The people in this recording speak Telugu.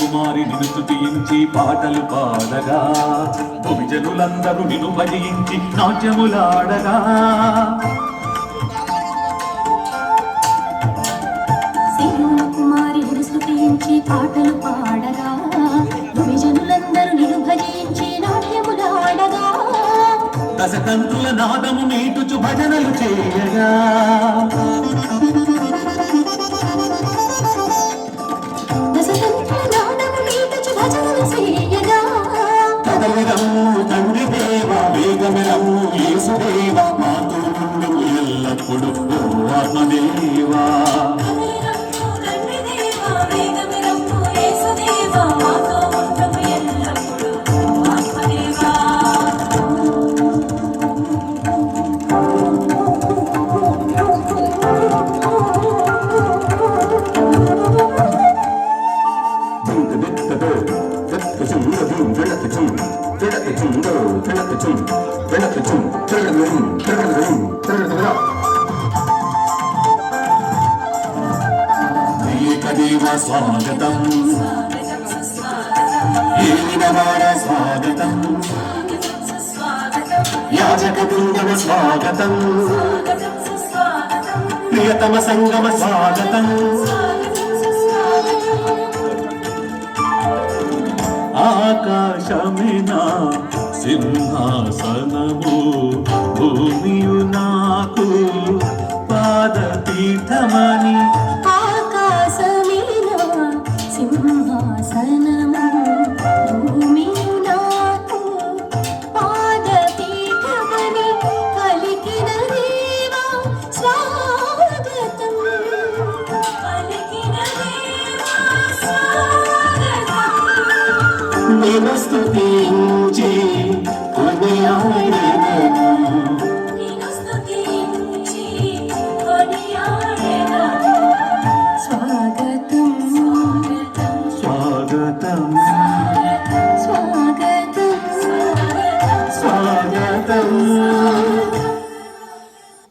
కుమారి నిన్ను స్తుతించి పాటలు పాడగా భువిజనులందరూ నిన్ను భజించి నాట్యములాడగా సియోను కుమారి నిన్ను స్తుతించి పాటలు పాడగా భువిజనులందరూ నిన్ను భజించి నాట్యములాడగా దశకంతుల నాదము మీటుచు భజనలు చేయగా తండ్రి దేవ వేగమెరము యేసుదేవ మాతో నుండు ఎల్లప్పుడు ఓ ఆత్మదేవా ఏకదేవ స్వాగతం ఏలినవార స్వాగతం యాజక బృందమ స్వాగతం ప్రియతమ సంగమ స్వాగతం ఆకాశమినా సింహాసనము భూమియు నాకు పాదపీఠమని ఆకాశమినా సింహాసనము భూమియు నాకు పాదపీఠమని పలికిన దేవా స్వాగతం పలికిన దేవా స్వాగతం నిన్ను స్తుతించి కొనియాడెదను నిన్ను స్తుతించి కొనియాడెదను స్వాగతం స్వాగతం స్వాగతం స్వాగతం